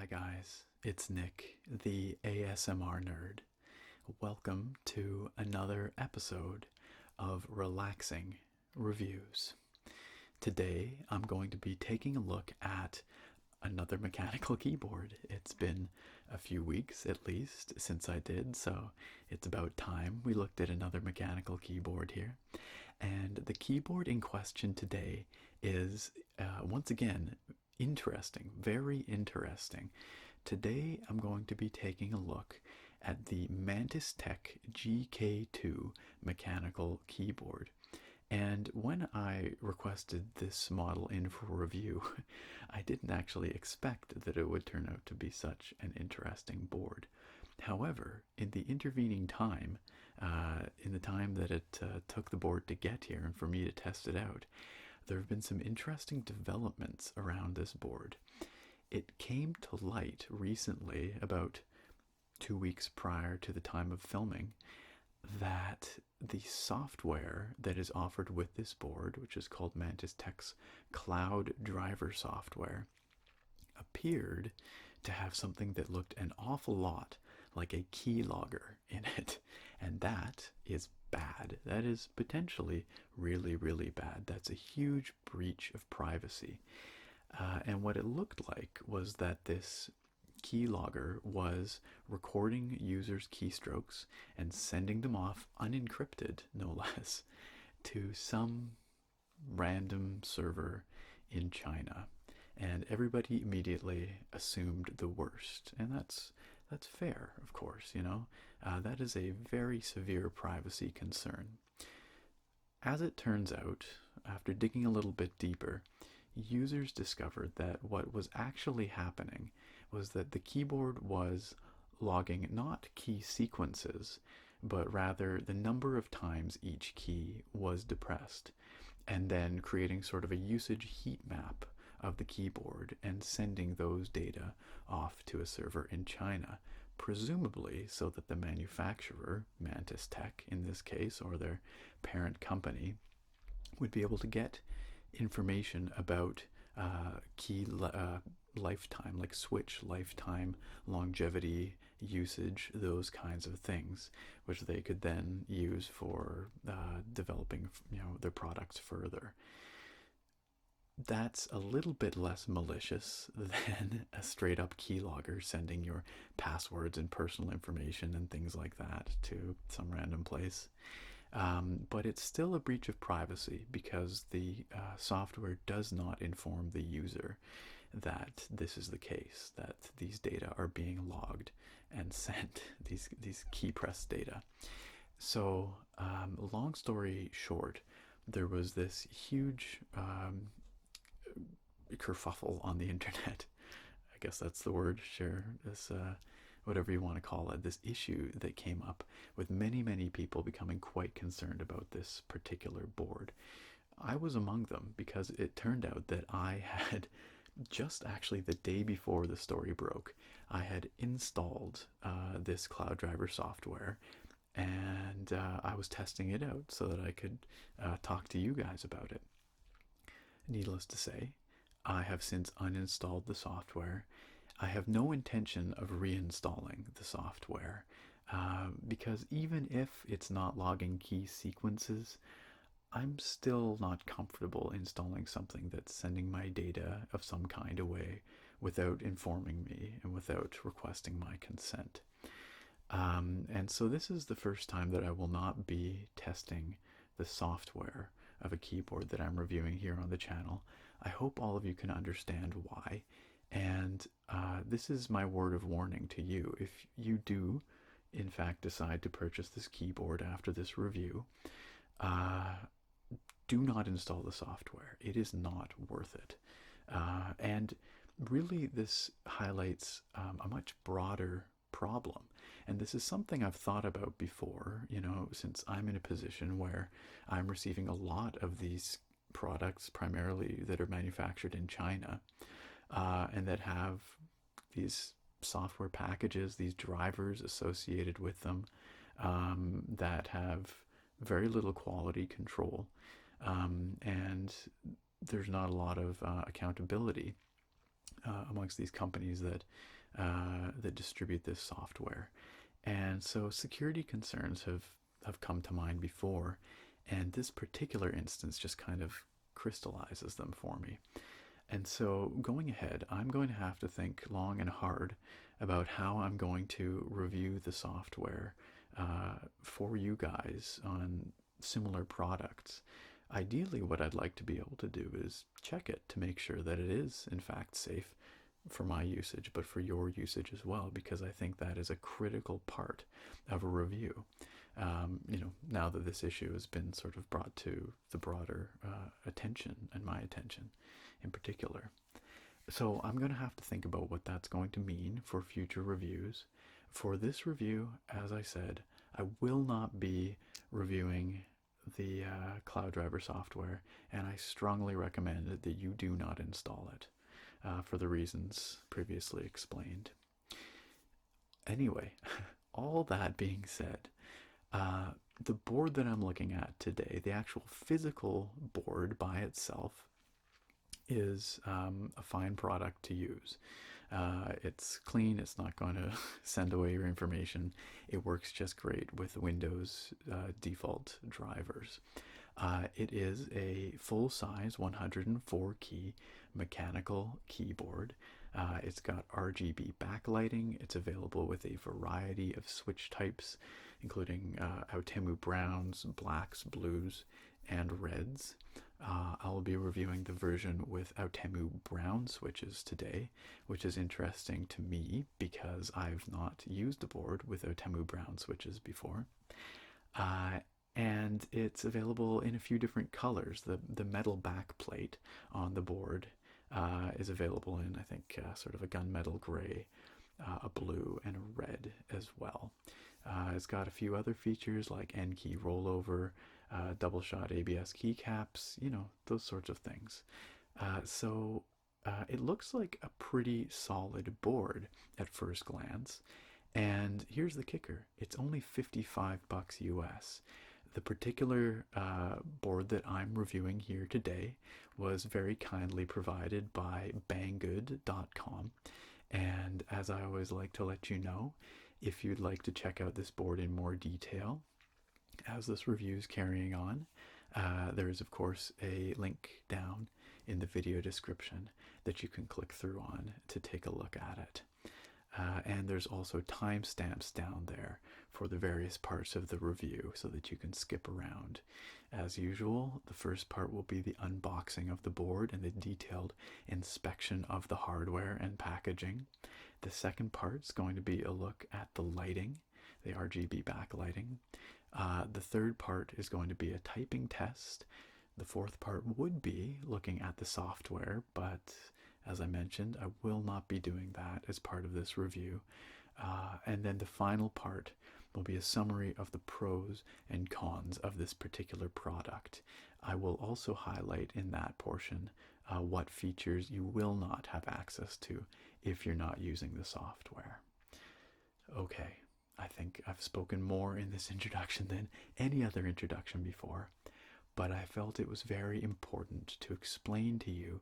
Hi guys, it's Nick, the ASMR nerd. Welcome to another episode of Relaxing Reviews. Today I'm going to be taking a look at another mechanical keyboard. It's been a few weeks at least since I did, so it's about time we looked at another mechanical keyboard here. And the keyboard in question today is, once again, interesting, very interesting. Today I'm going to be taking a look at the Mantistek GK2 mechanical keyboard. And when I requested this model in for review, I didn't actually expect that it would turn out to be such an interesting board. However, in the intervening time, in the time that it took the board to get here and for me to test it out, there have been some interesting developments around this board. It came to light recently, about 2 weeks prior to the time of filming, that the software that is offered with this board, which is called Mantistek's Cloud Driver software, appeared to have something that looked an awful lot like a keylogger in it. And that is bad. That is potentially really, really bad. That's a huge breach of privacy. And what it looked like was that this keylogger was recording users' keystrokes and sending them off unencrypted, no less, to some random server in China. And everybody immediately assumed the worst. And that's fair, of course, you know. That is a very severe privacy concern. As it turns out, after digging a little bit deeper, users discovered that what was actually happening was that the keyboard was logging not key sequences, but rather the number of times each key was depressed, and then creating sort of a usage heat map of the keyboard and sending those data off to a server in China, presumably so that the manufacturer, Mantistek in this case, or their parent company, would be able to get information about key lifetime, like switch lifetime, longevity, usage, those kinds of things, which they could then use for developing, their products further. That's a little bit less malicious than a straight up keylogger sending your passwords and personal information and things like that to some random place. But it's still a breach of privacy because the software does not inform the user that this is the case, that these data are being logged and sent, these key press data. So, long story short, there was this huge kerfuffle on the internet. I guess that's the word, sure. This, whatever you want to call it, this issue that came up with many, many people becoming quite concerned about this particular board. I was among them because it turned out that I had just actually the day before the story broke, I had installed this cloud driver software, and I was testing it out so that I could talk to you guys about it. Needless to say, I have since uninstalled the software. I have no intention of reinstalling the software because even if it's not logging key sequences, I'm still not comfortable installing something that's sending my data of some kind away without informing me and without requesting my consent. And so this is the first time that I will not be testing the software of a keyboard that I'm reviewing here on the channel. I hope all of you can understand why. And this is my word of warning to you. If you do, in fact, decide to purchase this keyboard after this review, do not install the software. It is not worth it. And really, this highlights a much broader problem. And this is something I've thought about before, since I'm in a position where I'm receiving a lot of these products, primarily that are manufactured in China, and that have these software packages, these drivers associated with them, that have very little quality control, and there's not a lot of accountability amongst these companies that that distribute this software. And so security concerns have come to mind before, and this particular instance just kind of crystallizes them for me. And so going ahead, I'm going to have to think long and hard about how I'm going to review the software for you guys on similar products. Ideally, what I'd like to be able to do is check it to make sure that it is, in fact, safe for my usage, but for your usage as well, because I think that is a critical part of a review. Now that this issue has been sort of brought to the broader attention, and my attention in particular. So I'm going to have to think about what that's going to mean for future reviews. For this review, as I said, I will not be reviewing the Cloud Driver software, and I strongly recommend that you do not install it for the reasons previously explained. Anyway, all that being said, the board that I'm looking at today, the actual physical board by itself, is a fine product to use. It's clean, it's not going to send away your information. It works just great with Windows default drivers. It is a full-size 104 key mechanical keyboard. It's got RGB backlighting. It's available with a variety of switch types, including Outemu browns, blacks, blues, and reds. I'll be reviewing the version with Outemu brown switches today, which is interesting to me because I've not used a board with Outemu brown switches before. And it's available in a few different colors. The metal back plate on the board is available in, I think, sort of a gunmetal gray, a blue, and a red as well. It's got a few other features like N-key rollover, double shot ABS keycaps, those sorts of things. So it looks like a pretty solid board at first glance. And here's the kicker. It's only $55 US. The particular board that I'm reviewing here today was very kindly provided by banggood.com. And as I always like to let you know, if you'd like to check out this board in more detail, as this review is carrying on, there is of course a link down in the video description that you can click through on to take a look at it. And there's also timestamps down there for the various parts of the review so that you can skip around. As usual, the first part will be the unboxing of the board and the detailed inspection of the hardware and packaging. The second part is going to be a look at the lighting, the RGB backlighting. The third part is going to be a typing test. The fourth part would be looking at the software, but as I mentioned, I will not be doing that as part of this review. And then the final part will be a summary of the pros and cons of this particular product. I will also highlight in that portion what features you will not have access to if you're not using the software. Okay, I think I've spoken more in this introduction than any other introduction before, but I felt it was very important to explain to you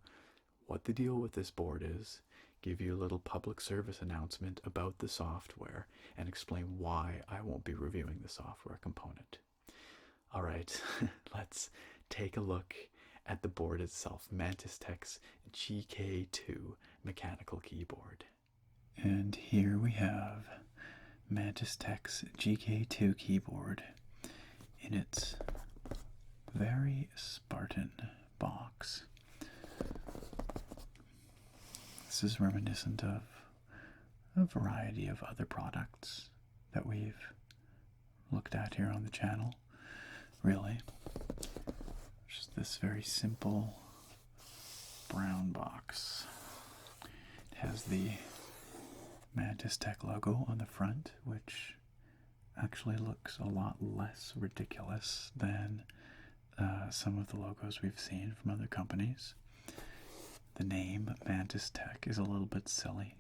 what the deal with this board is, give you a little public service announcement about the software, and explain why I won't be reviewing the software component. All right, let's take a look at the board itself, Mantistek GK2 mechanical keyboard. And here we have Mantistek GK2 keyboard in its very Spartan box. This is reminiscent of a variety of other products that we've looked at here on the channel, really. Just this very simple brown box. It has the Mantistek logo on the front, which actually looks a lot less ridiculous than some of the logos we've seen from other companies. The name Mantistek is a little bit silly.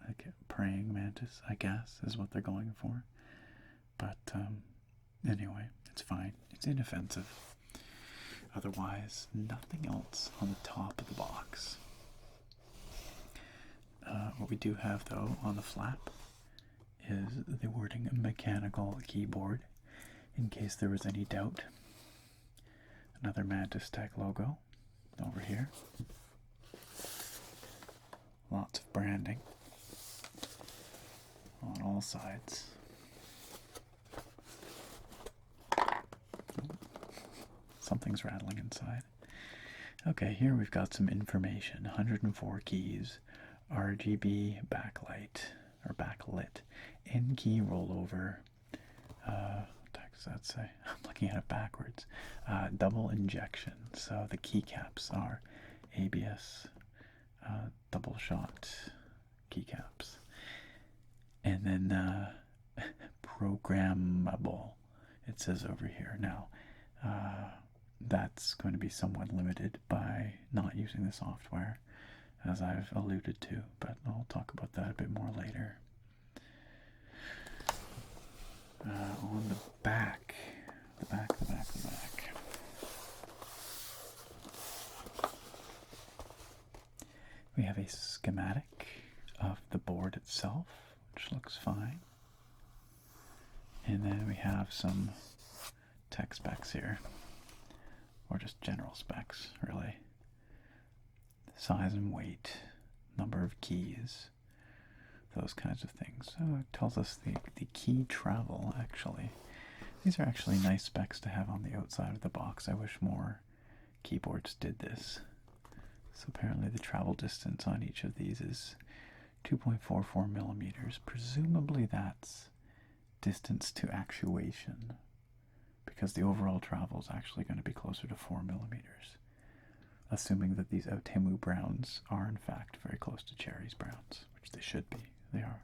Like praying mantis, I guess, is what they're going for. But anyway, it's fine. It's inoffensive. Otherwise, nothing else on the top of the box. What we do have, though, on the flap is the wording mechanical keyboard, in case there was any doubt. Another Mantistek logo over here. Lots of branding on all sides. Something's rattling inside. Okay, here we've got some information. 104 keys, RGB backlit, N-key rollover. What does that say? I'm looking at it backwards. Double injection. So the keycaps are ABS double shot keycaps. And then programmable, it says over here. Now, that's going to be somewhat limited by not using the software, as I've alluded to, but I'll talk about that a bit more later. On the back, the back. We have a schematic of the board itself, which looks fine. And then we have some tech specs here, or just general specs, really. Size and weight, number of keys, those kinds of things. So it tells us the key travel, actually. These are actually nice specs to have on the outside of the box. I wish more keyboards did this. So apparently the travel distance on each of these is 2.44 millimeters. Presumably that's distance to actuation, because the overall travel is actually going to be closer to 4 millimeters, assuming that these Outemu browns are in fact very close to Cherry's browns, which they should be. They are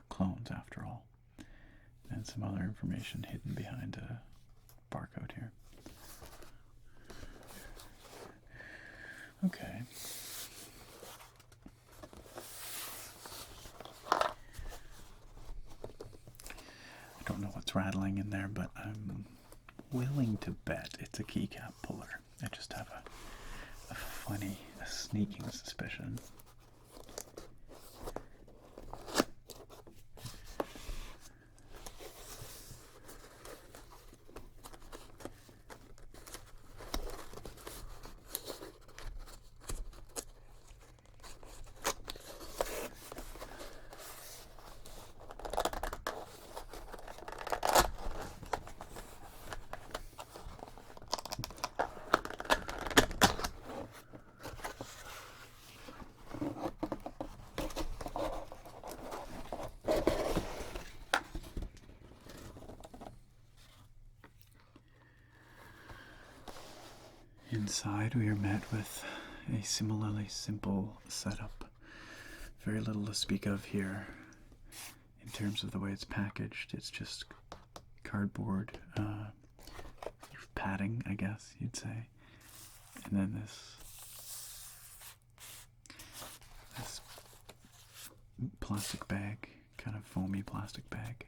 clones after all. And some other information hidden behind a barcode here. Okay. I don't know what's rattling in there, but I'm willing to bet it's a keycap puller. I just have a sneaking suspicion. Inside we are met with a similarly simple setup. Very little to speak of here in terms of the way it's packaged. It's just cardboard padding, I guess you'd say. And then this plastic bag, kind of foamy plastic bag.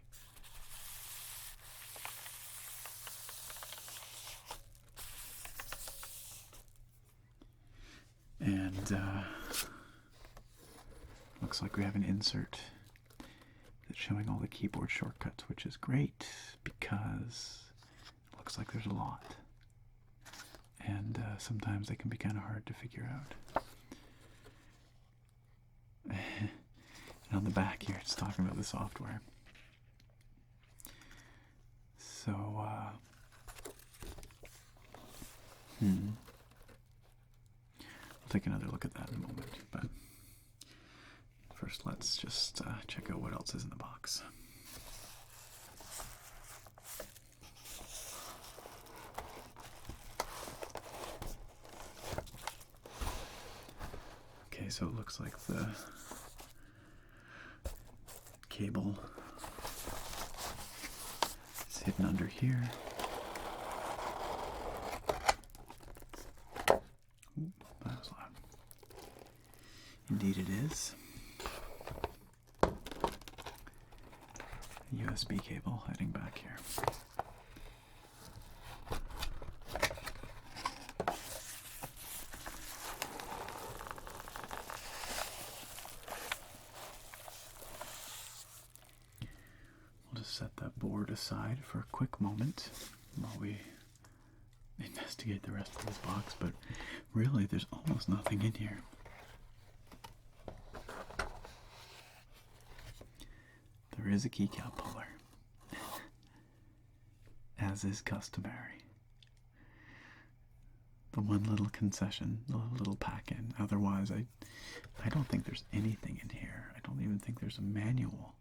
And looks like we have an insert that's showing all the keyboard shortcuts, which is great because it looks like there's a lot. And sometimes they can be kind of hard to figure out. And on the back here, it's talking about the software. So, We'll take another look at that in a moment, but first let's just check out what else is in the box. Okay, so it looks like the cable is hidden under here. Ooh, that was loud. Indeed it is. USB cable heading back here. just set that board aside for a quick moment while we investigate the rest of this box, but really there's almost nothing in here. There is a keycap puller, as is customary. The one little concession, the little pack-in. Otherwise, I don't think there's anything in here. I don't even think there's a manual,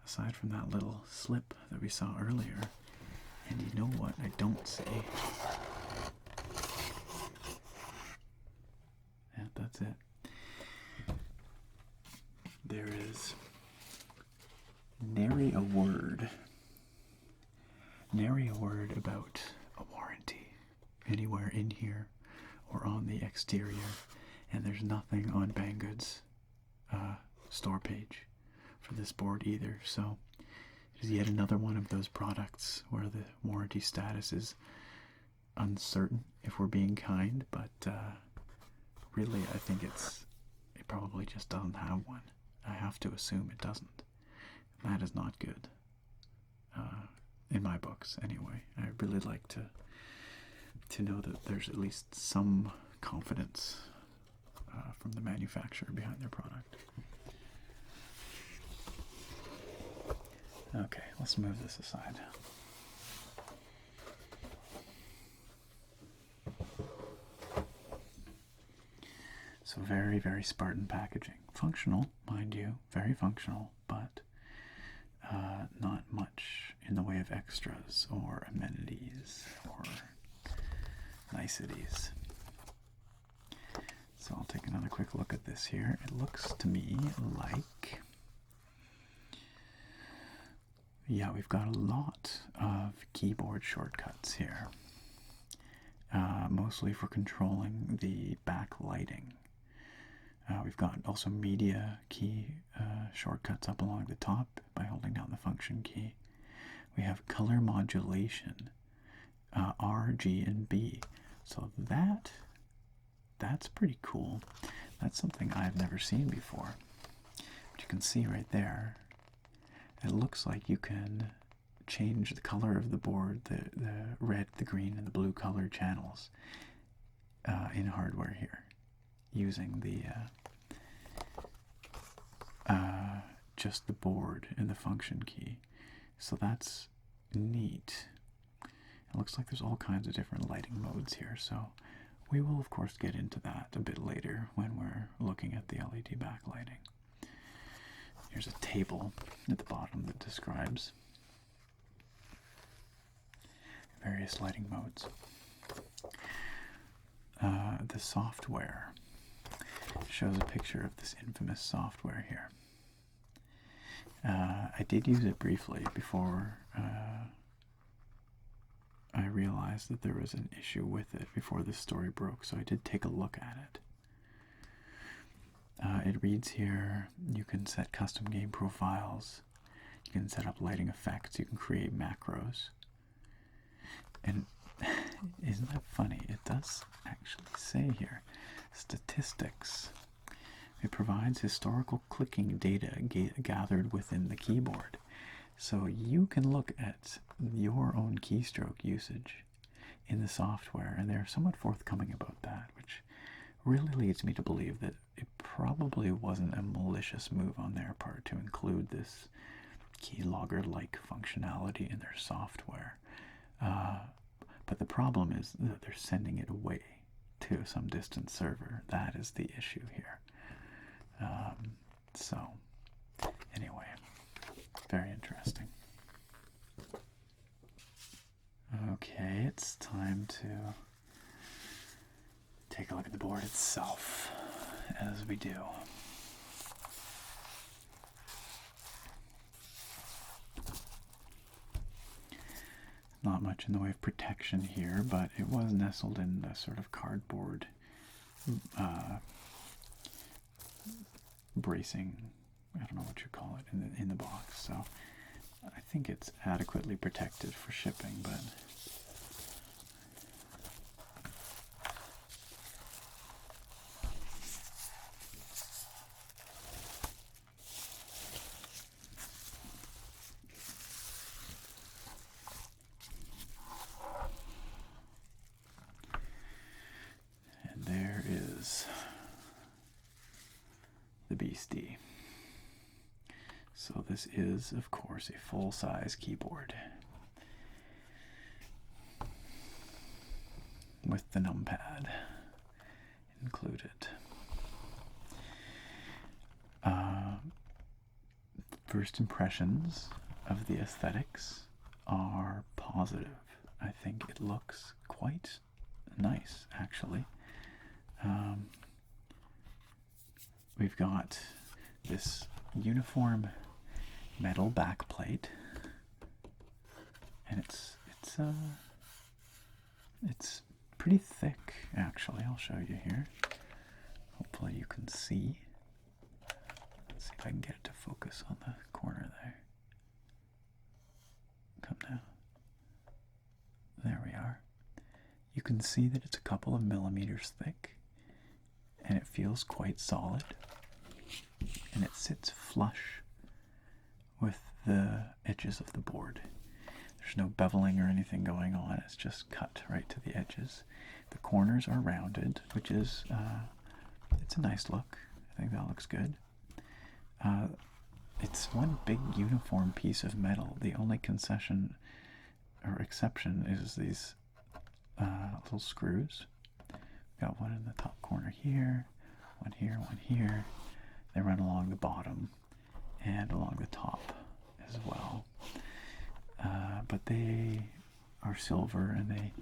aside from that little slip that we saw earlier. And you know what I don't see? Yeah, that's it. There is nary a word. Nary a word about a warranty anywhere in here or on the exterior, and there's nothing on Banggood's store page for this board either. So it is yet another one of those products where the warranty status is uncertain, if we're being kind, but really I think it probably just doesn't have one. I have to assume it doesn't. That is not good. In my books, anyway. I really like to know that there's at least some confidence from the manufacturer behind their product. Okay, let's move this aside. So very, very Spartan packaging. Functional, mind you, very functional, but not much in the way of extras or amenities or niceties. So I'll take another quick look at this here. It looks to me like, yeah, we've got a lot of keyboard shortcuts here, mostly for controlling the backlighting. We've got also media key shortcuts up along the top by holding down the function key. We have color modulation, R, G, and B. So that's pretty cool. That's something I've never seen before. But you can see right there, it looks like you can change the color of the board, the red, the green, and the blue color channels in hardware here, using the just the board and the function key. So that's neat. It looks like there's all kinds of different lighting modes here, so we will of course get into that a bit later when we're looking at the LED backlighting. Here's a table at the bottom that describes various lighting modes. The software shows a picture of this infamous software here. I did use it briefly before I realized that there was an issue with it before this story broke, so I did take a look at it. It reads here, you can set custom game profiles, you can set up lighting effects, you can create macros. And isn't that funny? It does actually say here, statistics. It provides historical clicking data gathered within the keyboard. So you can look at your own keystroke usage in the software, and they're somewhat forthcoming about that, which really leads me to believe that it probably wasn't a malicious move on their part to include this keylogger-like functionality in their software. But the problem is that they're sending it away to some distant server. That is the issue here. So, anyway, very interesting. Okay, it's time to take a look at the board itself, as we do. Not much in the way of protection here, but it was nestled in a sort of cardboard bracing, I don't know what you call it, in the box. So I think it's adequately protected for shipping, but beastie. So this is, of course, a full-size keyboard with the numpad included. First impressions of the aesthetics are positive. I think it looks quite nice, actually. We've got this uniform metal backplate, and it's pretty thick, actually. I'll show you here. Hopefully you can see. Let's see if I can get it to focus on the corner there. Come now. There we are. You can see that it's a couple of millimeters thick, and it feels quite solid, and it sits flush with the edges of the board. There's no beveling or anything going on. It's just cut right to the edges. The corners are rounded, which is it's a nice look. I think that looks good. It's one big uniform piece of metal. The only concession or exception is these little screws. Got one in the top corner here, one here, one here. They run along the bottom and along the top as well. But they are silver, and they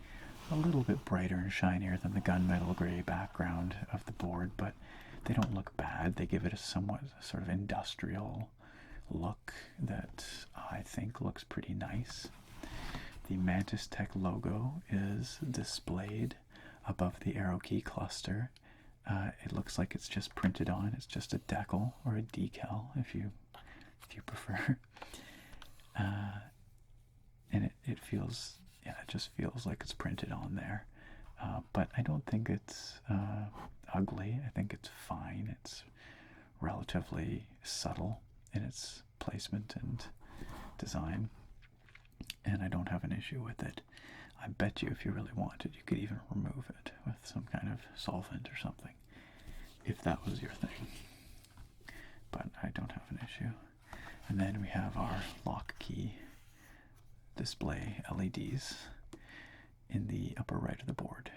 a little bit brighter and shinier than the gunmetal gray background of the board, but they don't look bad. They give it a somewhat sort of industrial look that I think looks pretty nice. The Mantistek logo is displayed above the arrow key cluster. It looks like it's just printed on. It's just a decal or a decal, if you prefer. And it feels, yeah, it just feels like it's printed on there. But I don't think it's ugly. I think it's fine. It's relatively subtle in its placement and design, and I don't have an issue with it. I bet you if you really wanted, you could even remove it with some kind of solvent or something, if that was your thing. But I don't have an issue. And then we have our lock key display LEDs in the upper right of the board,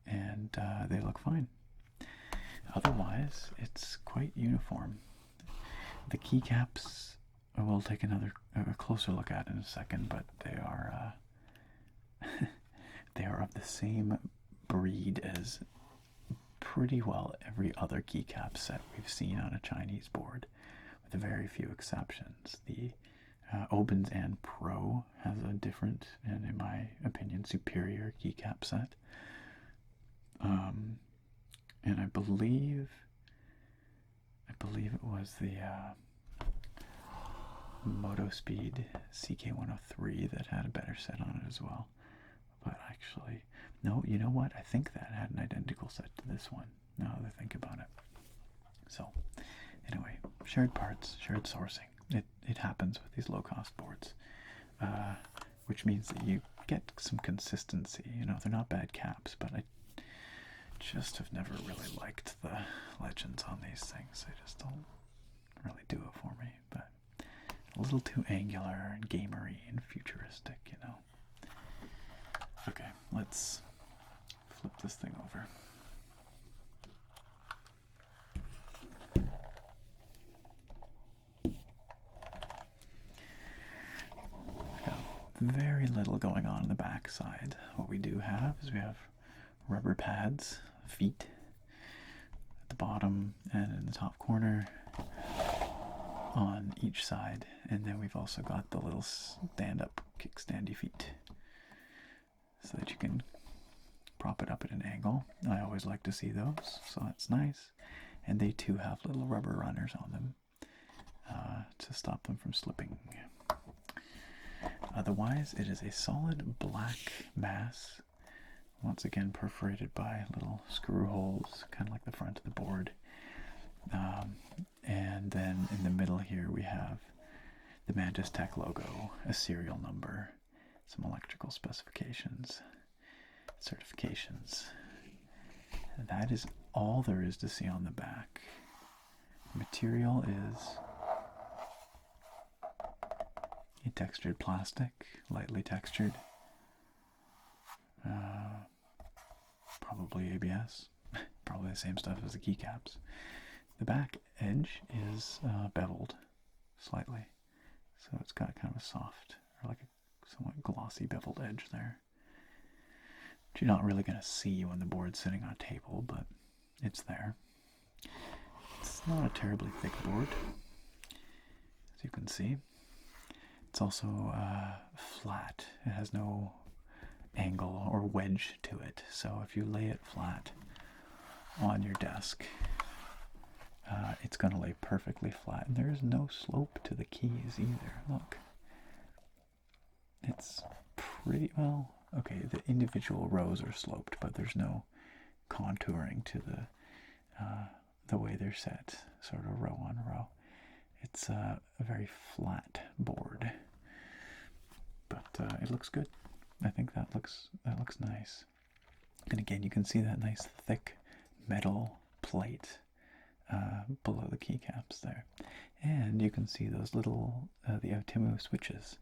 and they look fine. Otherwise, it's quite uniform. The keycaps we'll take a closer look at in a second, but they are they are of the same breed as pretty well every other keycap set we've seen on a Chinese board, with very few exceptions. The Obens and Pro has a different and, in my opinion, superior keycap set. And I believe it was the Motospeed CK103 that had a better set on it as well. But actually, no, you know what? I think that had an identical set to this one, now that I think about it. So, anyway, shared parts, shared sourcing. It happens with these low-cost boards, which means that you get some consistency. You know, they're not bad caps, but I just have never really liked the legends on these things. They just don't really do it for me, but a little too angular and gamery and futuristic, you know. Okay, let's flip this thing over. Very little going on the back side. What we do have is we have rubber pads, feet, at the bottom and in the top corner on each side, and then we've also got the little stand-up kickstandy feet so that you can prop it up at an angle. I always like to see those, so that's nice. And they too have little rubber runners on them to stop them from slipping. Otherwise, it is a solid black mass, once again perforated by little screw holes, kind of like the front of the board. And then in the middle here we have the Mantistek logo, a serial number, some electrical specifications, certifications. And that is all there is to see on the back. material is a textured plastic, lightly textured. Probably ABS, probably the same stuff as the keycaps. The back edge is beveled slightly, so it's got kind of a soft, or like a somewhat glossy beveled edge there, which you're not really going to see when the board's sitting on a table, but it's there. It's not a terribly thick board, as you can see. It's also flat. It has no angle or wedge to it, so if you lay it flat on your desk, it's going to lay perfectly flat, and there is no slope to the keys either. Look, it's pretty well. Okay, the individual rows are sloped, but there's no contouring to the way they're set, sort of row on row. It's a very flat board, but it looks good. I think that looks nice. And again, you can see that nice thick metal plate below the keycaps there, and you can see those little the Outemu switches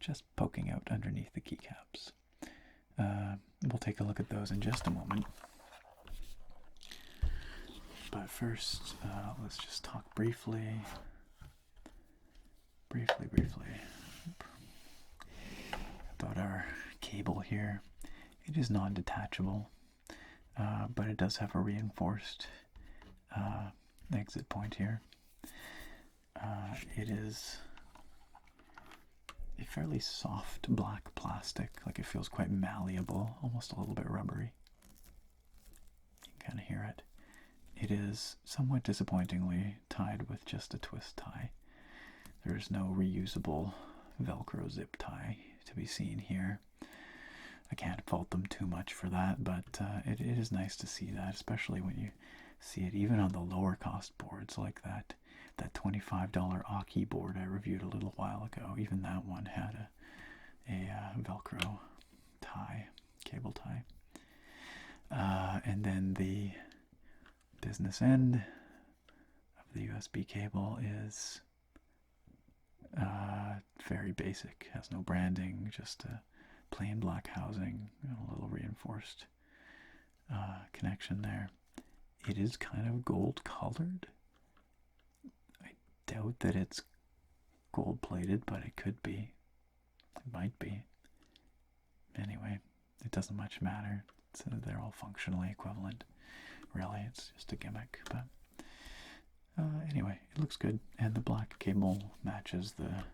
just poking out underneath the keycaps. We'll take a look at those in just a moment. But first, let's just talk briefly about our cable here. It is non-detachable, but it does have a reinforced exit point here. It is a fairly soft black plastic, like it feels quite malleable, almost a little bit rubbery. You can kind of hear it. It is somewhat disappointingly tied with just a twist tie. There is no reusable Velcro zip tie to be seen here. I can't fault them too much for that, but it is nice to see that, especially when you see it even on the lower cost boards like that $25 Aki board I reviewed a little while ago. Even that one had a Velcro tie, cable tie. And then the business end of the USB cable is very basic, has no branding, just a plain black housing, a little reinforced connection there. It is kind of gold colored. I doubt that it's gold plated, but it could be. It might be. Anyway, it doesn't much matter. They're all functionally equivalent. Really, it's just a gimmick, but anyway, it looks good, and the black cable matches the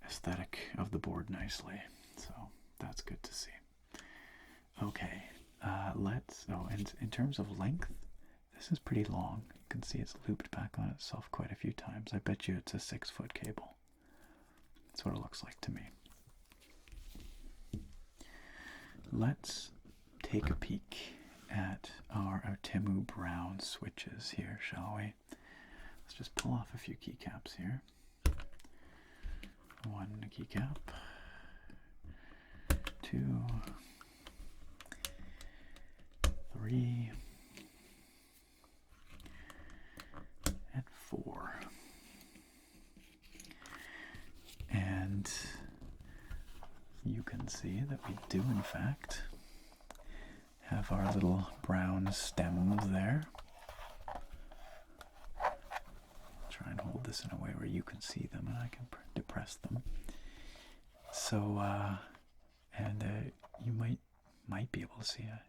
aesthetic of the board nicely, so that's good to see. Okay, and in terms of length, this is pretty long. You can see it's looped back on itself quite a few times. I bet you it's a 6-foot cable. That's what it looks like to me. Let's take a peek at our Outemu brown switches here, shall we? Let's just pull off a few keycaps here. One keycap, 2, 3, and 4. And you can see that we do, in fact, have our little brown stems there. Try and hold this in a way where you can see them and I can depress them. So, you might be able to see it.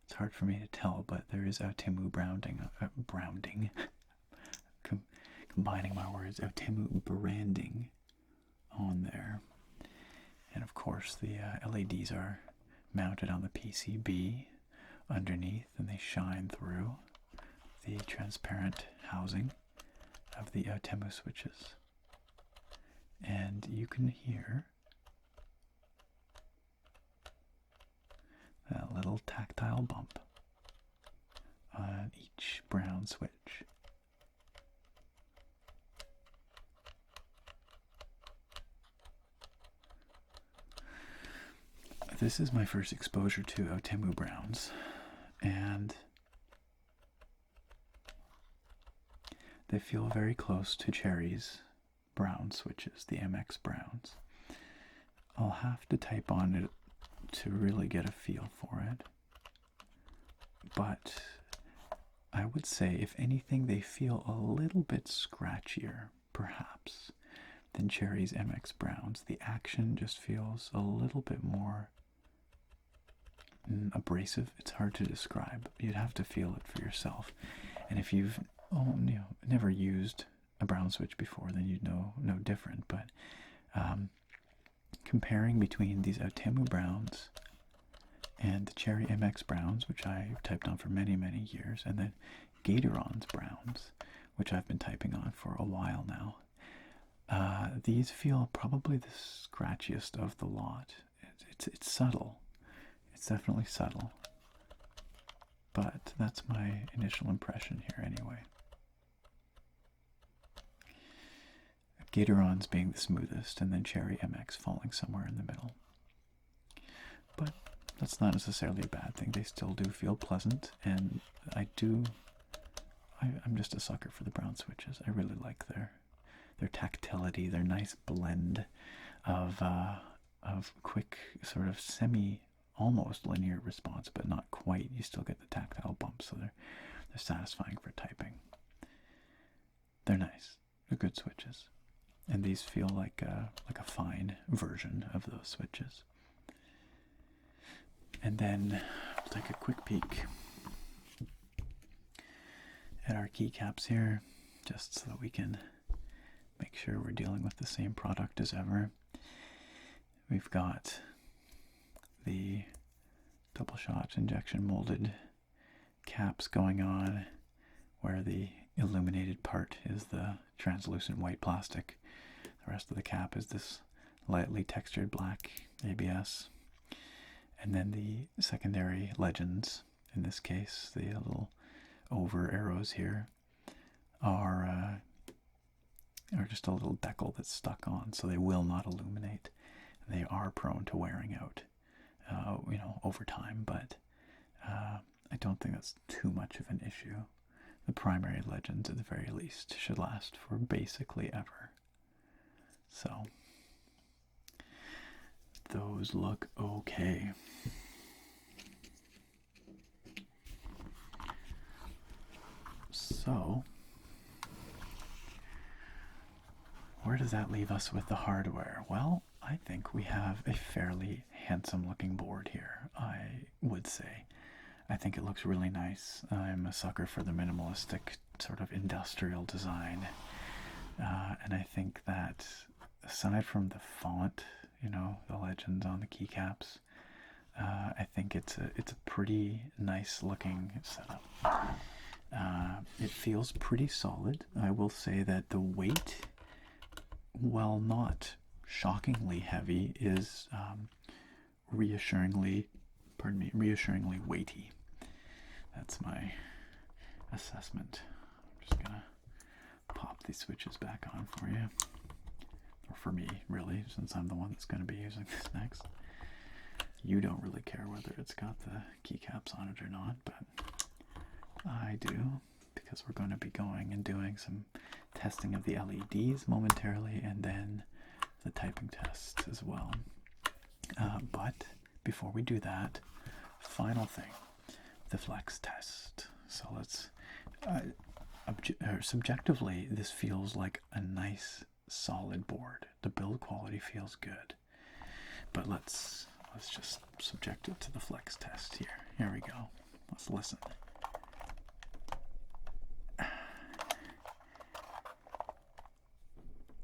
It's hard for me to tell, but there is Outemu branding. Combining my words, Outemu branding on there. And of course, the LEDs are mounted on the PCB underneath, and they shine through the transparent housing of the Outemu switches. And you can hear that little tactile bump on each brown switch. This is my first exposure to Outemu browns, and they feel very close to Cherry's brown switches, the MX browns. I'll have to type on it to really get a feel for it. But I would say, if anything, they feel a little bit scratchier, perhaps, than Cherry's MX browns. The action just feels a little bit more abrasive. It's hard to describe. You'd have to feel it for yourself. And if you've never used a brown switch before, then you'd know no different. But comparing between these Outemu browns and the Cherry MX browns, which I typed on for many, many years, and then Gatoron's browns, which I've been typing on for a while now, these feel probably the scratchiest of the lot. It's subtle. It's definitely subtle. But that's my initial impression here anyway. Gatoron's being the smoothest, and then Cherry MX falling somewhere in the middle. But that's not necessarily a bad thing. They still do feel pleasant, and I'm just a sucker for the brown switches. I really like their tactility, their nice blend of quick, sort of almost linear response, but not quite. You still get the tactile bumps, so they're satisfying for typing. They're nice. They're good switches. And these feel like a fine version of those switches. And then we'll take a quick peek at our keycaps here, just so that we can make sure we're dealing with the same product as ever. We've got the double shot injection molded caps going on, where the illuminated part is the translucent white plastic. The rest of the cap is this lightly textured black ABS. And then the secondary legends, in this case, the little over arrows here, are just a little decal that's stuck on, so they will not illuminate. They are prone to wearing out, over time, but I don't think that's too much of an issue. The primary legends, at the very least, should last for basically ever. So, those look okay. So, where does that leave us with the hardware? Well, I think we have a fairly handsome looking board here, I would say. I think it looks really nice. I'm a sucker for the minimalistic sort of industrial design. And I think that aside from the font, the legends on the keycaps, I think it's a pretty nice looking setup. It feels pretty solid. I will say that the weight, while not shockingly heavy, is reassuringly weighty. That's my assessment. I'm just gonna pop these switches back on for you. Or for me, really, since I'm the one that's going to be using this next. You don't really care whether it's got the keycaps on it or not, but I do, because we're going to be going and doing some testing of the LEDs momentarily, and then the typing tests as well. But before we do that, final thing, the flex test. So let's, subjectively, this feels like a nice solid board. The build quality feels good, but let's just subject it to the flex test here. Here we go. Let's listen. You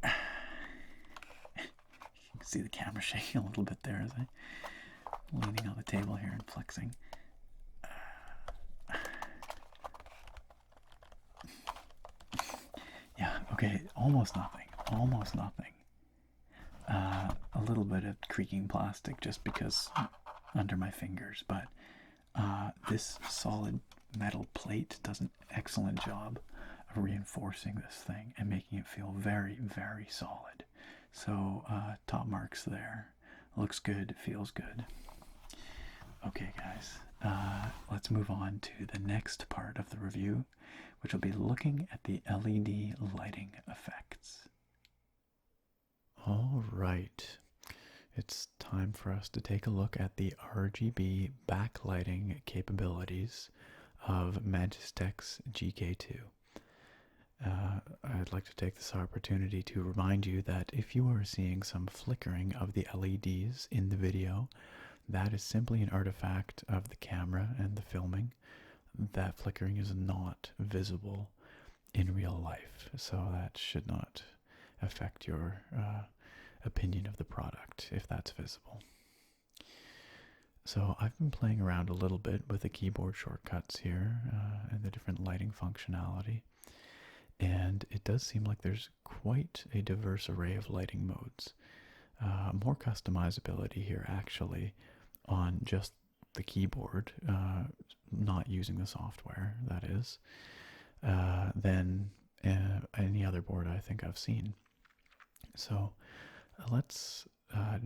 can see the camera shaking a little bit there as I'm leaning on the table here and flexing. Yeah, okay, almost nothing. Almost nothing. A little bit of creaking plastic just because under my fingers, but this solid metal plate does an excellent job of reinforcing this thing and making it feel very, very solid. So top marks there. Looks good, feels good. Okay guys, let's move on to the next part of the review, which will be looking at the LED lighting effects. All right, it's time for us to take a look at the RGB backlighting capabilities of Mantistek's GK2. I'd like to take this opportunity to remind you that if you are seeing some flickering of the LEDs in the video, that is simply an artifact of the camera and the filming. That flickering is not visible in real life, so that should not affect your opinion of the product if that's visible. So I've been playing around a little bit with the keyboard shortcuts here and the different lighting functionality, and it does seem like there's quite a diverse array of lighting modes. More customizability here actually on just the keyboard, not using the software, that is, than any other board I think I've seen. So let's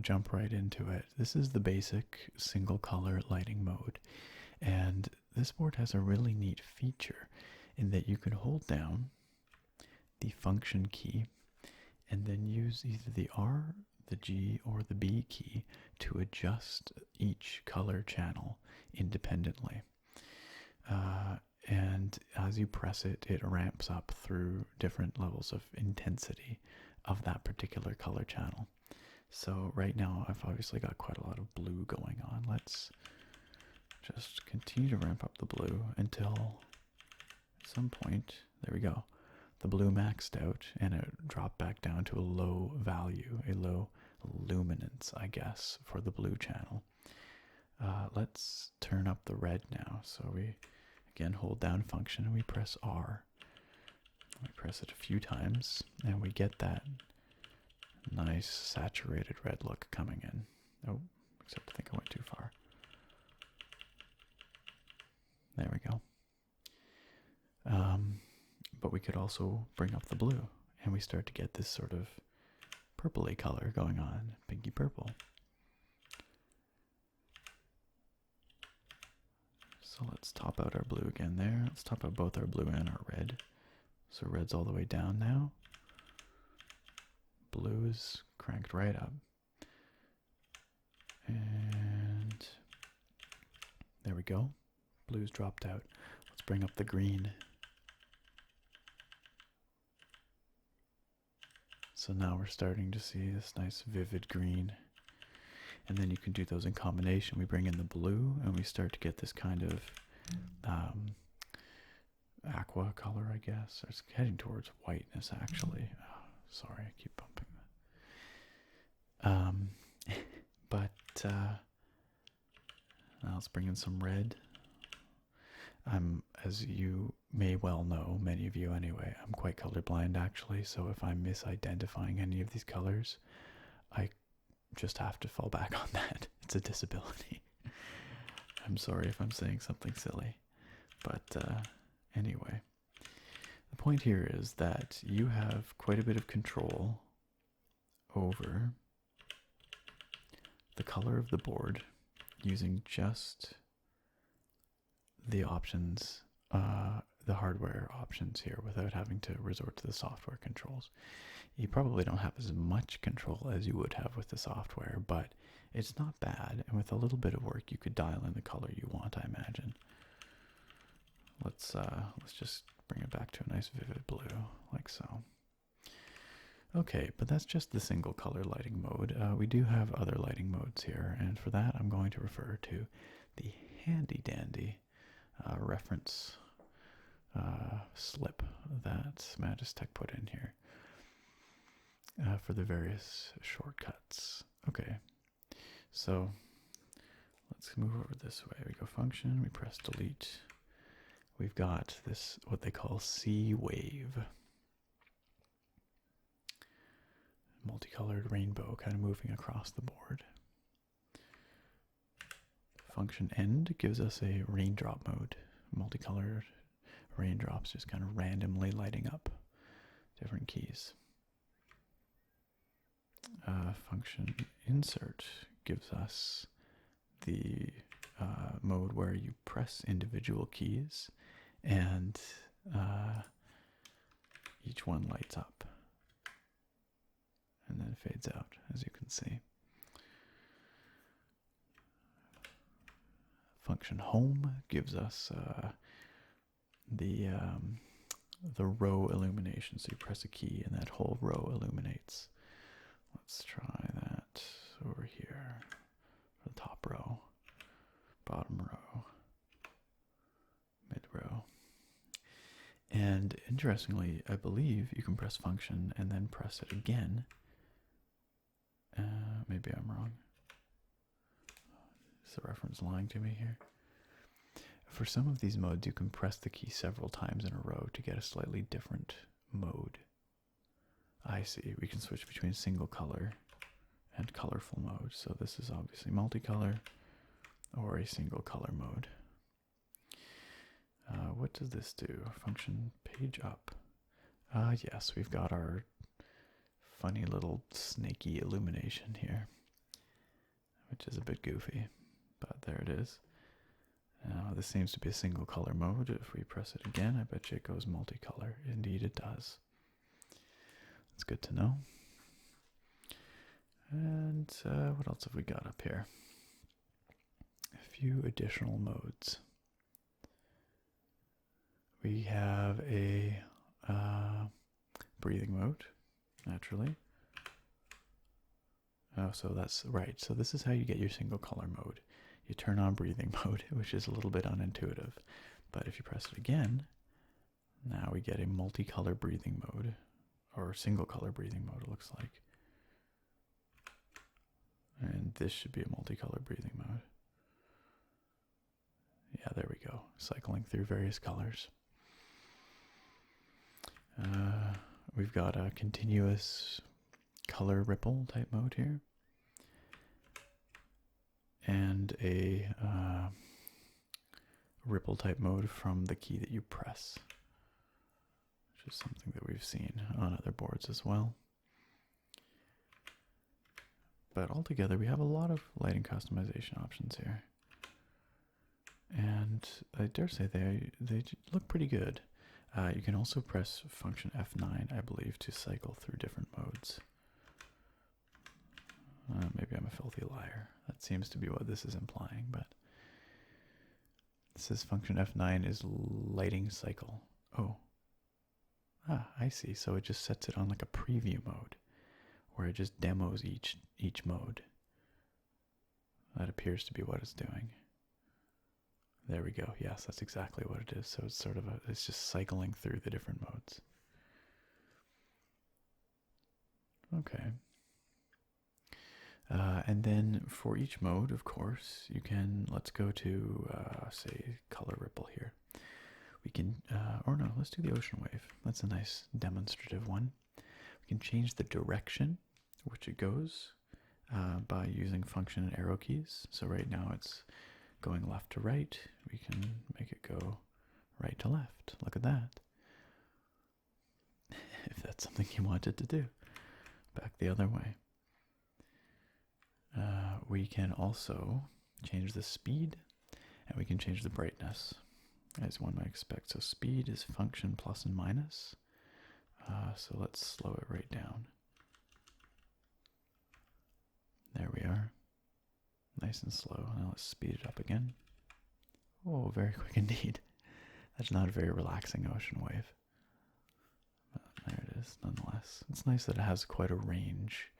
jump right into it. This is the basic single color lighting mode, and this board has a really neat feature in that you can hold down the function key and then use either the R, the G, or the B key to adjust each color channel independently. And as you press it, it ramps up through different levels of intensity of that particular color channel. So right now I've obviously got quite a lot of blue going on. Let's just continue to ramp up the blue until at some point, there we go, the blue maxed out and it dropped back down to a low value, a low luminance, I guess, for the blue channel. Let's turn up the red now. So we again hold down function and we press R. We press it a few times and we get that nice saturated red look coming in. Oh, except I think I went too far. There we go. But we could also bring up the blue and we start to get this sort of purpley color going on, pinky purple. So let's top out our blue again there. Let's top out both our blue and our red. So red's all the way down now. Blue is cranked right up. And there we go. Blue's dropped out. Let's bring up the green. So now we're starting to see this nice vivid green. And then you can do those in combination. We bring in the blue and we start to get this kind of aqua color, I guess. It's heading towards whiteness, actually. Oh, sorry, I keep bumping that. Now let's bring in some red. As you may well know, many of you anyway, I'm quite colorblind actually, so if I'm misidentifying any of these colors, I just have to fall back on that. It's a disability. I'm sorry if I'm saying something silly, but anyway, the point here is that you have quite a bit of control over the color of the board using just the options, the hardware options here, without having to resort to the software controls. You probably don't have as much control as you would have with the software, but it's not bad, and with a little bit of work you could dial in the color you want, I imagine. Let's just bring it back to a nice vivid blue, like so. Okay, but that's just the single color lighting mode. We do have other lighting modes here, and for that I'm going to refer to the handy dandy reference slip that Mantistek put in here for the various shortcuts. Okay, so let's move over this way. We go function, we press delete. We've got this, what they call C wave. Multicolored rainbow kind of moving across the board. Function end gives us a raindrop mode. Multicolored raindrops just kind of randomly lighting up different keys. Function insert gives us the mode where you press individual keys and each one lights up and then fades out, as you can see. Function home gives us the row illumination. So you press a key and that whole row illuminates. Let's try that over here. The top row, bottom row, mid row. And interestingly, I believe you can press function and then press it again. Maybe I'm wrong. Is the reference lying to me here? For some of these modes, you can press the key several times in a row to get a slightly different mode. I see. We can switch between single color and colorful mode. So this is obviously multicolor or a single color mode. What does this do? Function page up. Yes, we've got our funny little snaky illumination here, which is a bit goofy, but there it is. Now this seems to be a single color mode. If we press it again, I bet you it goes multicolor. Indeed it does. That's good to know. And what else have we got up here? A few additional modes. We have a breathing mode, naturally. Oh, so that's right. So this is how you get your single color mode. You turn on breathing mode, which is a little bit unintuitive. But if you press it again, now we get a multicolor breathing mode, or single color breathing mode, it looks like. And this should be a multicolor breathing mode. Yeah, there we go. Cycling through various colors. We've got a continuous color ripple type mode here. And a ripple type mode from the key that you press, which is something that we've seen on other boards as well. But altogether, we have a lot of lighting customization options here. And I dare say they look pretty good. You can also press function F9, I believe, to cycle through different modes. Maybe I'm a filthy liar. That seems to be what this is implying, but this is function F9 is lighting cycle. Oh. I see. So it just sets it on like a preview mode, where it just demos each mode. That appears to be what it's doing. There we go. Yes, that's exactly what it is. So it's sort of it's just cycling through the different modes. Okay. And then for each mode, of course, you can, let's go to, say, color ripple here. We can, or no, let's do the ocean wave. That's a nice demonstrative one. We can change the direction which it goes by using function and arrow keys. So right now it's going left to right. We can make it go right to left. Look at that. If that's something you wanted to do. Back the other way. We can also change the speed, and we can change the brightness, as one might expect. So speed is function plus and minus. So let's slow it right down. There we are. Nice and slow. Now let's speed it up again. Oh, very quick indeed. That's not a very relaxing ocean wave. But there it is, nonetheless. It's nice that it has quite a range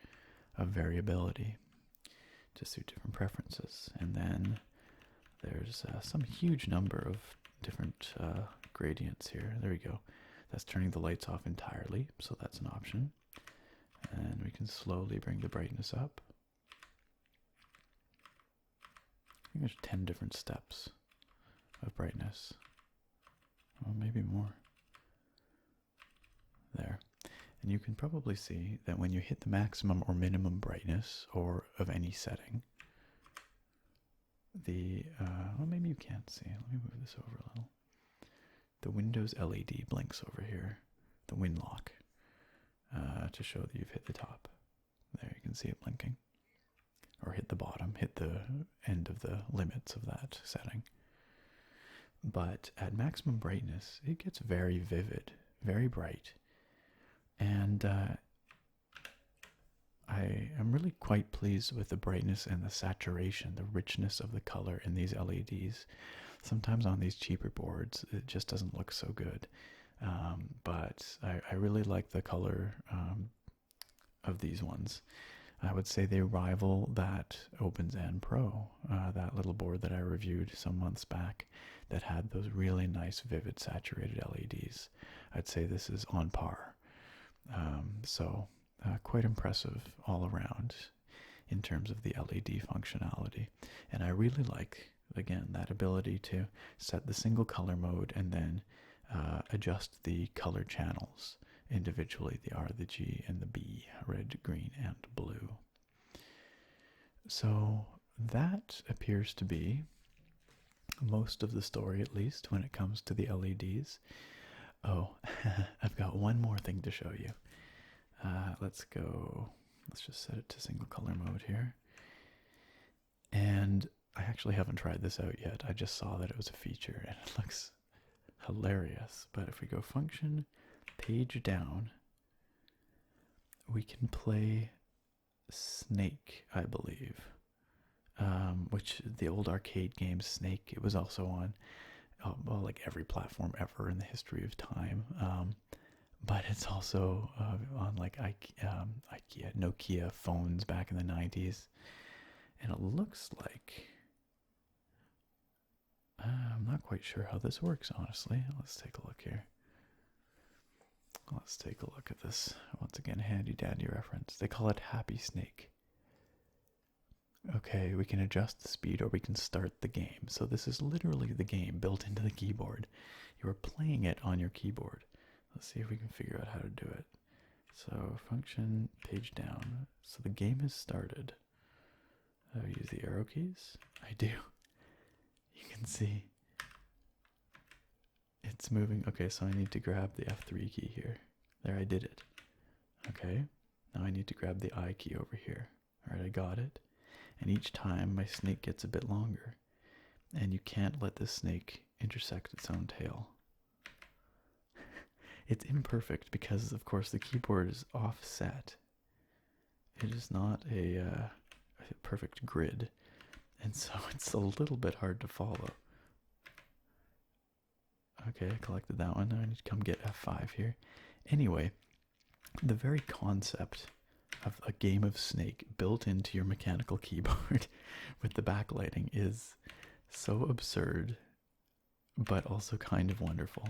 of variability to suit different preferences. And then there's some huge number of different gradients here. There we go. That's turning the lights off entirely, so that's an option. And we can slowly bring the brightness up. I think there's 10 different steps of brightness. Or maybe more. There. And you can probably see that when you hit the maximum or minimum brightness or of any setting, well, maybe you can't see. Let me move this over a little. The Windows LED blinks over here, the win lock, to show that you've hit the top. There, you can see it blinking. or hit the bottom, hit the end of the limits of that setting. But at maximum brightness, it gets very vivid, very bright. And I am really quite pleased with the brightness and the saturation, the richness of the color in these LEDs. Sometimes on these cheaper boards, it just doesn't look so good. But I really like the color of these ones. I would say they rival that OpenZen Pro, that little board that I reviewed some months back that had those really nice, vivid, saturated LEDs. I'd say this is on par. So quite impressive all around in terms of the LED functionality. And I really like, again, that ability to set the single color mode and then adjust the color channels individually, the R, the G, and the B, red, green, and blue. So that appears to be most of the story, at least when it comes to the LEDs. Oh, I've got one more thing to show you. Let's just set it to single color mode here. And I actually haven't tried this out yet. I just saw that it was a feature and it looks hilarious. But if we go function, page down, we can play Snake, I believe. Which the old arcade game Snake, it was also on well, like every platform ever in the history of time. But it's also on like Nokia phones back in the 90s. And it looks like, I'm not quite sure how this works, honestly. Let's take a look here. Let's take a look at this. Once again, handy dandy reference. They call it Happy Snake. Okay, we can adjust the speed or we can start the game. So this is literally the game built into the keyboard. You are playing it on your keyboard. Let's see if we can figure out how to do it. So function, page down. So the game has started. I use the arrow keys. I do. You can see it's moving. Okay, so I need to grab the F3 key here. There, I did it. Okay, now I need to grab the I key over here. All right, I got it. And each time my snake gets a bit longer. And you can't let this snake intersect its own tail. It's imperfect because, of course, the keyboard is offset. It is not a perfect grid. And so it's a little bit hard to follow. Okay, I collected that one. Now I need to come get F5 here. Anyway, the very concept of a game of Snake built into your mechanical keyboard with the backlighting is so absurd, but also kind of wonderful.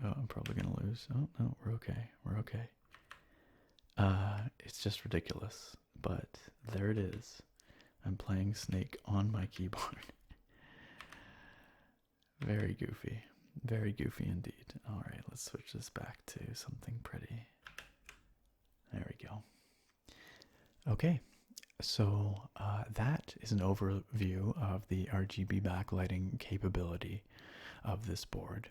Oh, I'm probably going to lose. Oh, no, we're okay. We're okay. It's just ridiculous, but there it is. I'm playing Snake on my keyboard. Very goofy. Very goofy indeed. All right, let's switch this back to something pretty. There we go. Okay, so that is an overview of the RGB backlighting capability of this board.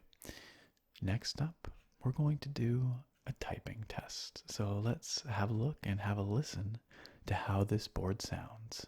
Next up, we're going to do a typing test. So let's have a look and have a listen to how this board sounds.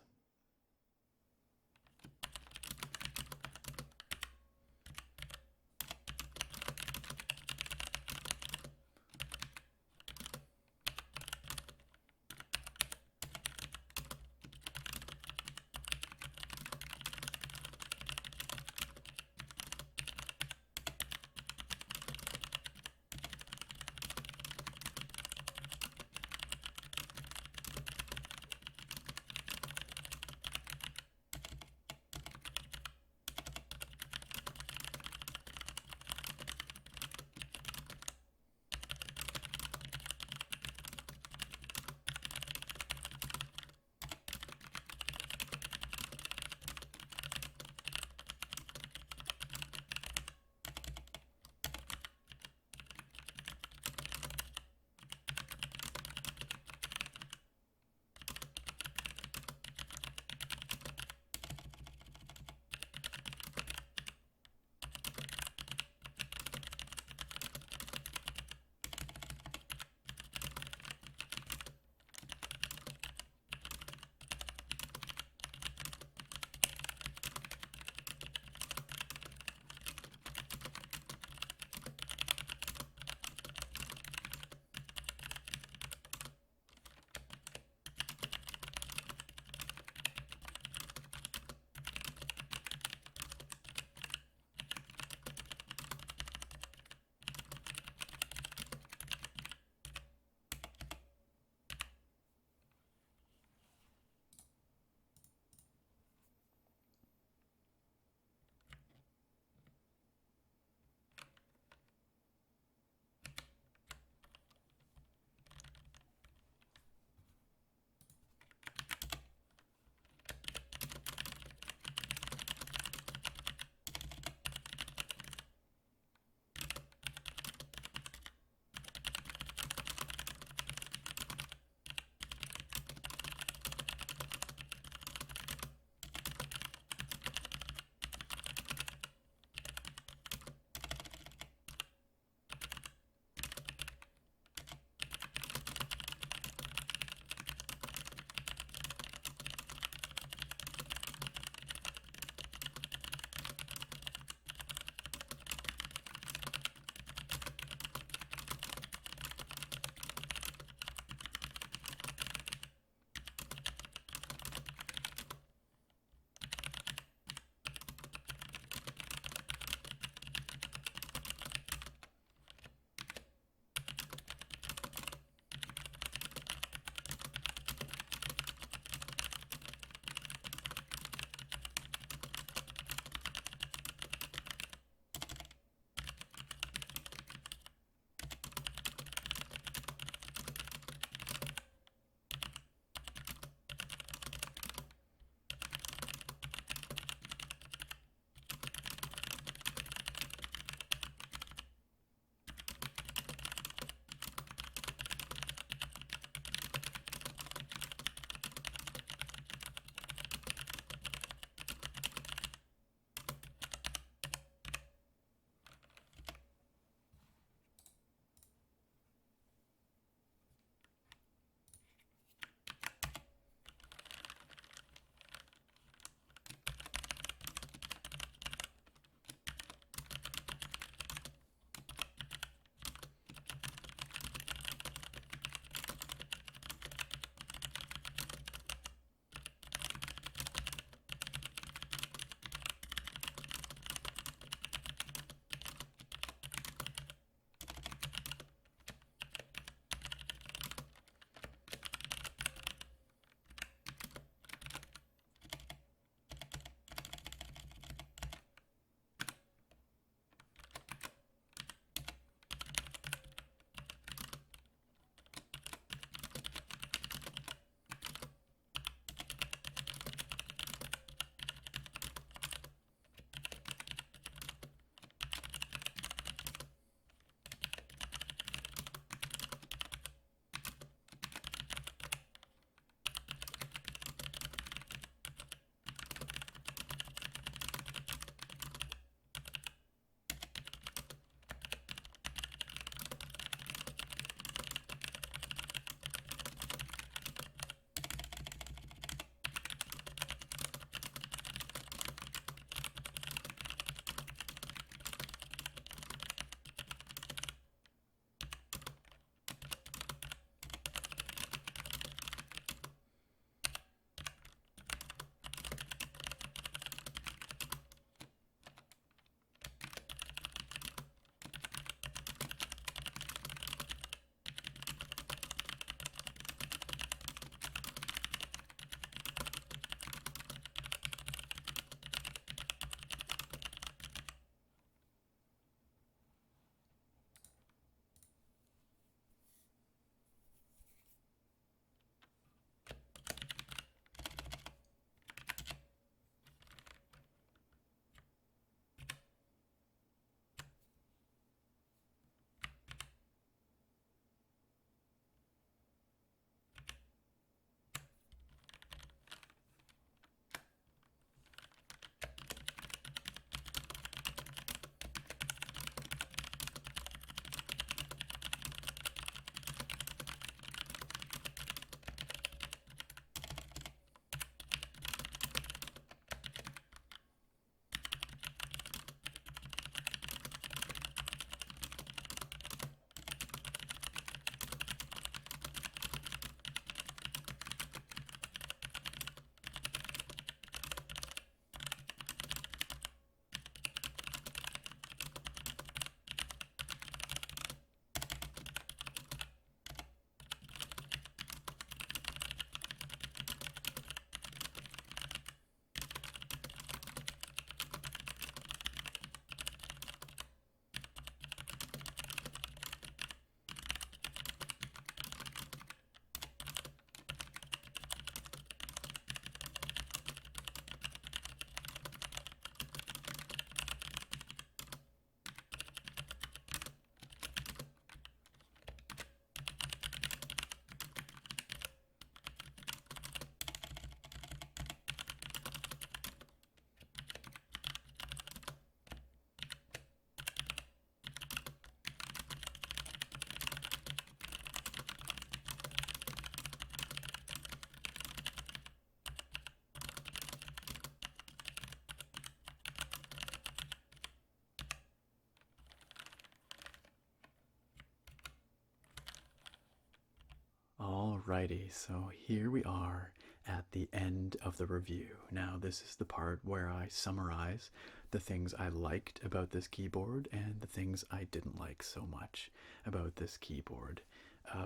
Alrighty, so here we are at the end of the review. Now, this is the part where I summarize the things I liked about this keyboard and the things I didn't like so much about this keyboard.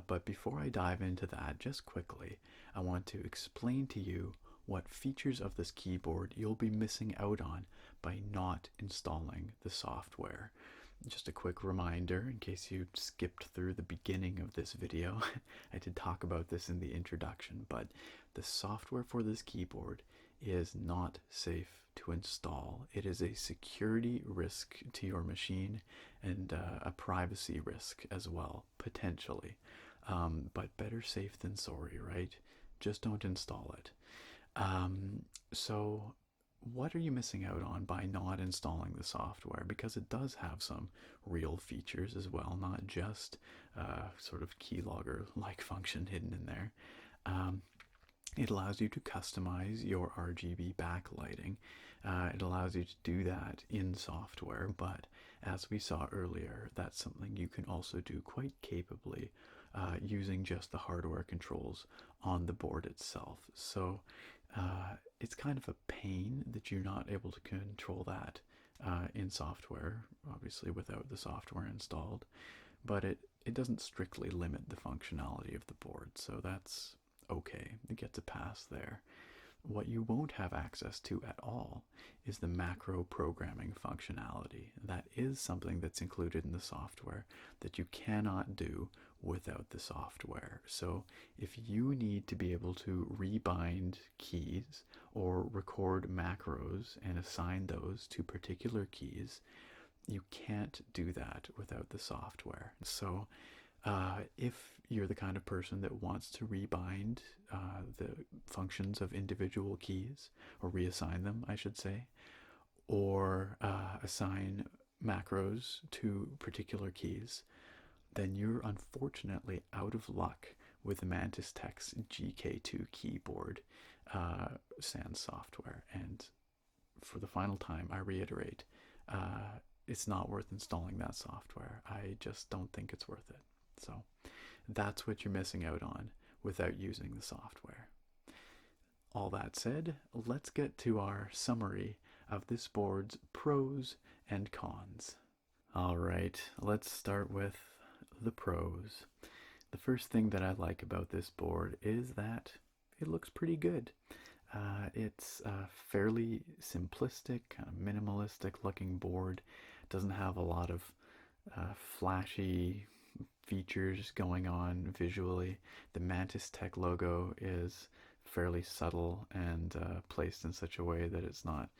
But before I dive into that, just quickly, I want to explain to you what features of this keyboard you'll be missing out on by not installing the software. Just a quick reminder in case you skipped through the beginning of this video. I did talk about this in the introduction, but the software for this keyboard is not safe to install. It is a security risk to your machine and a privacy risk as well, potentially. But better safe than sorry, right? Just don't install it. So what are you missing out on by not installing the software? Because it does have some real features as well, not just sort of keylogger-like function hidden in there. It allows you to customize your RGB backlighting. It allows you to do that in software, but as we saw earlier, that's something you can also do quite capably using just the hardware controls on the board itself. So it's kind of a pain that you're not able to control that in software, obviously without the software installed, but it doesn't strictly limit the functionality of the board, so that's okay. It gets a pass there. What you won't have access to at all is the macro programming functionality. That is something that's included in the software that you cannot do without the software. So if you need to be able to rebind keys or record macros and assign those to particular keys, you can't do that without the software. So if you're the kind of person that wants to rebind the functions of individual keys, or reassign them, I should say, or assign macros to particular keys, then you're unfortunately out of luck with the Mantistek GK2 keyboard sans software. And for the final time, I reiterate, it's not worth installing that software. I just don't think it's worth it. So that's what you're missing out on without using the software. All that said, let's get to our summary of this board's pros and cons. All right, let's start with the pros. The first thing that I like about this board is that it looks pretty good. It's a fairly simplistic, kind of minimalistic looking board. It doesn't have a lot of flashy features going on visually. The Mantistek logo is fairly subtle and placed in such a way that it's not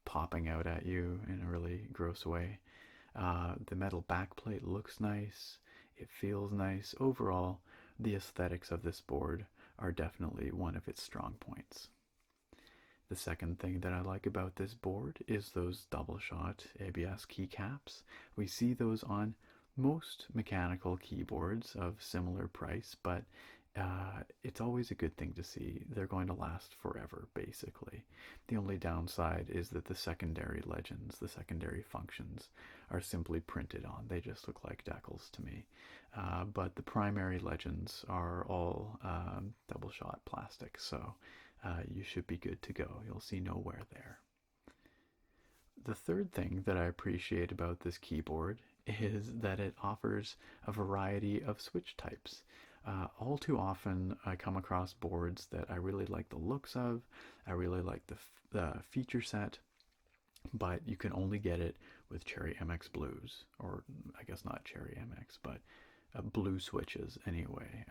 popping out at you in a really gross way. The metal backplate looks nice. It feels nice. Overall, the aesthetics of this board are definitely one of its strong points. The second thing that I like about this board is those double shot ABS keycaps. We see those on most mechanical keyboards of similar price, but it's always a good thing to see. They're going to last forever, basically. The only downside is that the secondary legends, the secondary functions, are simply printed on. They just look like decals to me. But the primary legends are all double shot plastic, so you should be good to go. You'll see no wear there. The third thing that I appreciate about this keyboard is that it offers a variety of switch types. All too often I come across boards that I really like the looks of, I really like the feature set, but you can only get it with Cherry MX Blues, or I guess not Cherry MX, but blue switches anyway,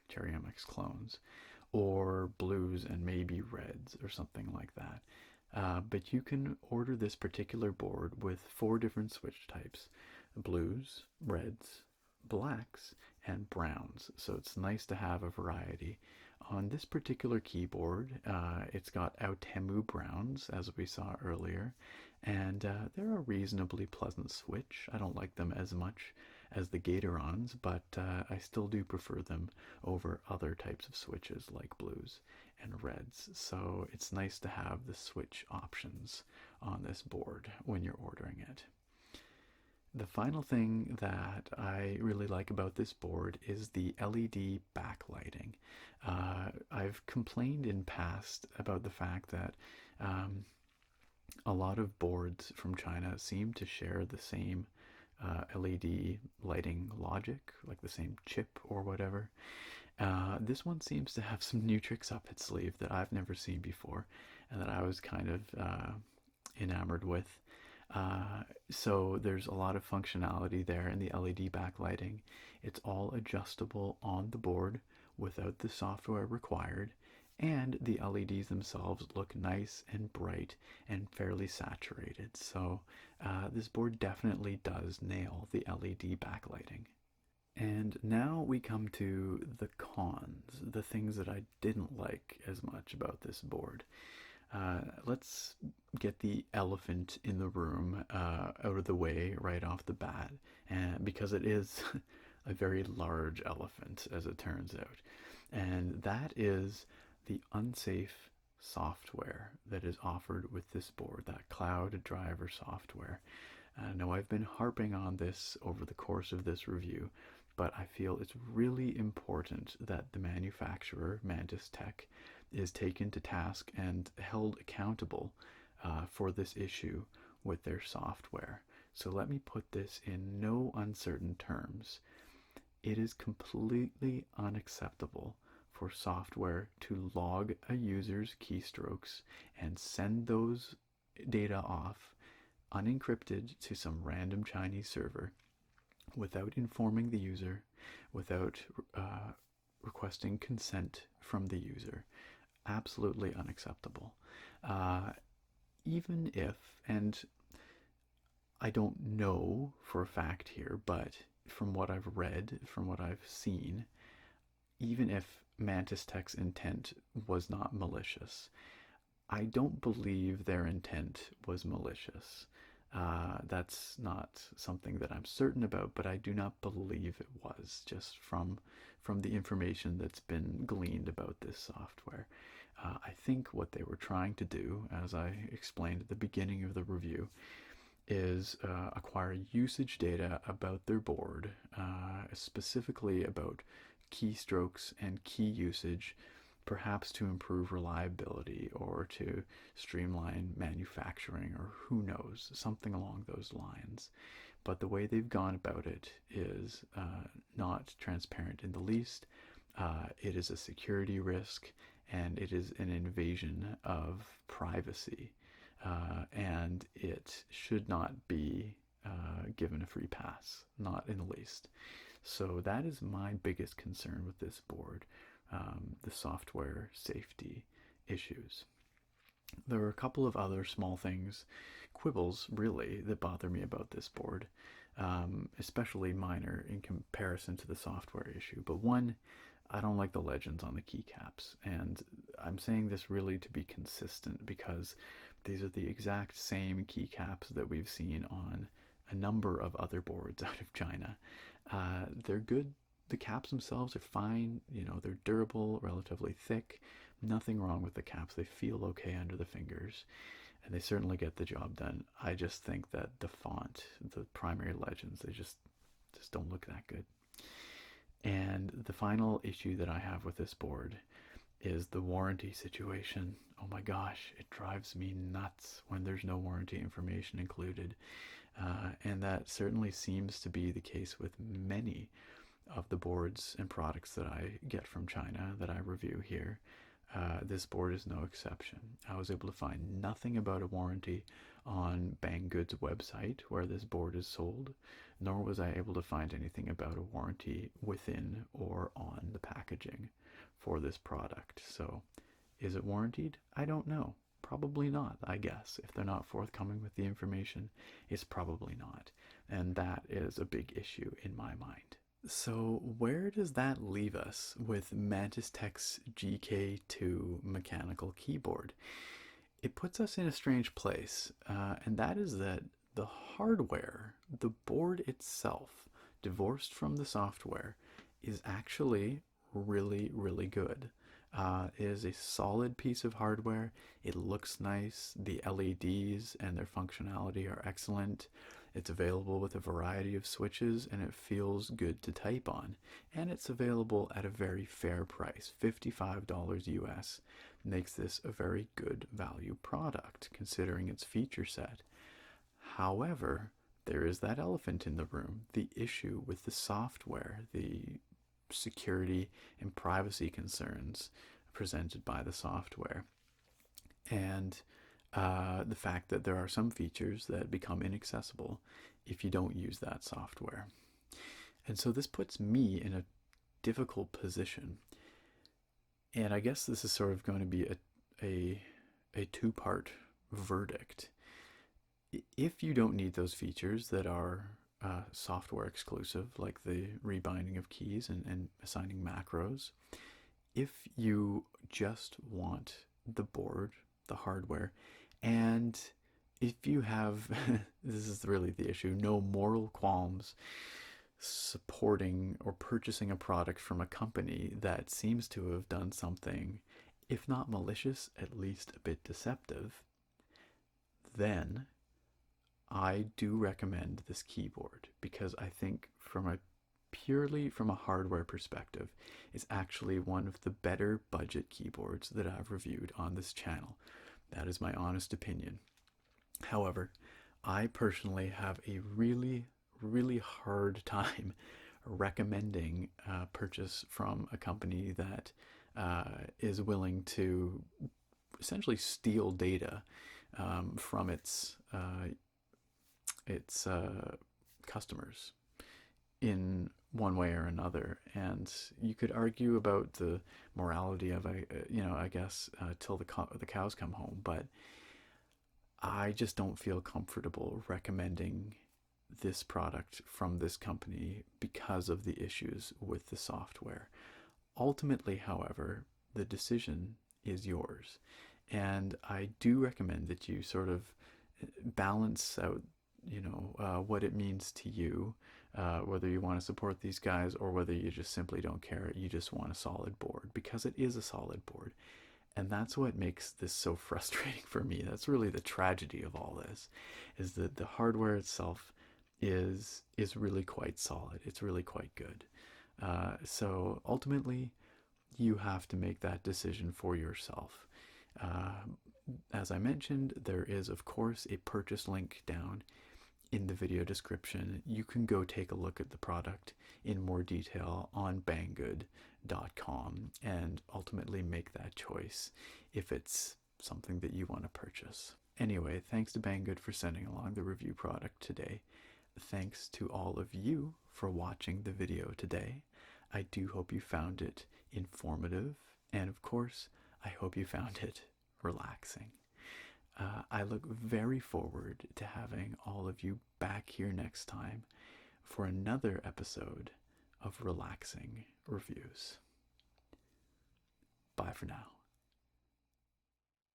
Cherry MX clones, or blues and maybe reds or something like that. But you can order this particular board with 4 different switch types: blues, reds, blacks, and browns. So it's nice to have a variety. On this particular keyboard, it's got Outemu browns, as we saw earlier, and they're a reasonably pleasant switch. I don't like them as much as the Gatorons, but I still do prefer them over other types of switches like blues and reds. So it's nice to have the switch options on this board when you're ordering it. The final thing that I really like about this board is the LED backlighting. I've complained in past about the fact that um, a lot of boards from China seem to share the same LED lighting logic, like the same chip or whatever. This one seems to have some new tricks up its sleeve that I've never seen before and that I was kind of enamored with. So there's a lot of functionality there in the LED backlighting. It's all adjustable on the board without the software required, and the LEDs themselves look nice and bright and fairly saturated. So this board definitely does nail the LED backlighting. And now we come to the cons, the things that I didn't like as much about this board. Let's get the elephant in the room out of the way right off the bat, and because it is a very large elephant, as it turns out, and that is the unsafe software that is offered with this board, that cloud driver software. Now, I've been harping on this over the course of this review, but I feel it's really important that the manufacturer, Mantistek, is taken to task and held accountable for this issue with their software. So let me put this in no uncertain terms. It is completely unacceptable for software to log a user's keystrokes and send those data off unencrypted to some random Chinese server without informing the user, without requesting consent from the user. Absolutely unacceptable. Even if, and I don't know for a fact here, but from what I've read, from what I've seen, even if Mantistek's intent was not malicious, I don't believe their intent was malicious. That's not something that I'm certain about, but I do not believe it was, just from the information that's been gleaned about this software. I think what they were trying to do, as I explained at the beginning of the review, is acquire usage data about their board, specifically about keystrokes and key usage, perhaps to improve reliability or to streamline manufacturing, or who knows, something along those lines. But the way they've gone about it is not transparent in the least. It is a security risk, and it is an invasion of privacy, and it should not be given a free pass, not in the least. So that is my biggest concern with this board, the software safety issues. There are a couple of other small things, quibbles really, that bother me about this board, especially minor in comparison to the software issue. But one, I don't like the legends on the keycaps, and I'm saying this really to be consistent because these are the exact same keycaps that we've seen on a number of other boards out of China. They're good. The caps themselves are fine. You know, they're durable, relatively thick. Nothing wrong with the caps. They feel okay under the fingers, and they certainly get the job done. I just think that the font, the primary legends, they just don't look that good. And the final issue that I have with this board is the warranty situation. Oh my gosh, it drives me nuts when there's no warranty information included. And that certainly seems to be the case with many of the boards and products that I get from China that I review here. This board is no exception. I was able to find nothing about a warranty on Banggood's website where this board is sold, nor was I able to find anything about a warranty within or on the packaging for this product. So, is it warranted? I don't know. Probably not, I guess. If they're not forthcoming with the information, it's probably not. And that is a big issue in my mind. So where does that leave us with Mantistek's GK2 mechanical keyboard? It puts us in a strange place, and that is that the hardware, the board itself, divorced from the software, is actually really, really good. It is a solid piece of hardware. It looks nice. The LEDs and their functionality are excellent. It's available with a variety of switches, and it feels good to type on. And it's available at a very fair price, $55 US. Makes this a very good value product considering its feature set. However, there is that elephant in the room, the issue with the software, the security and privacy concerns presented by the software, and the fact that there are some features that become inaccessible if you don't use that software. And so this puts me in a difficult position. And I guess this is sort of going to be a two-part verdict. If you don't need those features that are software exclusive, like the rebinding of keys and assigning macros, if you just want the board, the hardware, and if you have, this is really the issue, no moral qualms supporting or purchasing a product from a company that seems to have done something, if not malicious, at least a bit deceptive, then I do recommend this keyboard, because I think purely from a hardware perspective, it's actually one of the better budget keyboards that I've reviewed on this channel. That is my honest opinion. However, I personally have a really, really hard time recommending a purchase from a company that is willing to essentially steal data from its customers in one way or another. And you could argue about the morality of I guess till the cows come home, but I just don't feel comfortable recommending this product from this company because of the issues with the software. Ultimately, however, the decision is yours, and I do recommend that you sort of balance out what it means to you, whether you want to support these guys or whether you just simply don't care, you just want a solid board, because it is a solid board. And that's what makes this so frustrating for me. That's really the tragedy of all this, is that the hardware itself is really quite solid. It's really quite good. So ultimately, you have to make that decision for yourself. As I mentioned, there is, of course, a purchase link down in the video description. You can go take a look at the product in more detail on banggood.com and ultimately make that choice if it's something that you want to purchase. Anyway, thanks to Banggood for sending along the review product today. Thanks to all of you for watching the video today. I do hope you found it informative, and of course, I hope you found it relaxing. I look very forward to having all of you back here next time for another episode of relaxing reviews. Bye for now.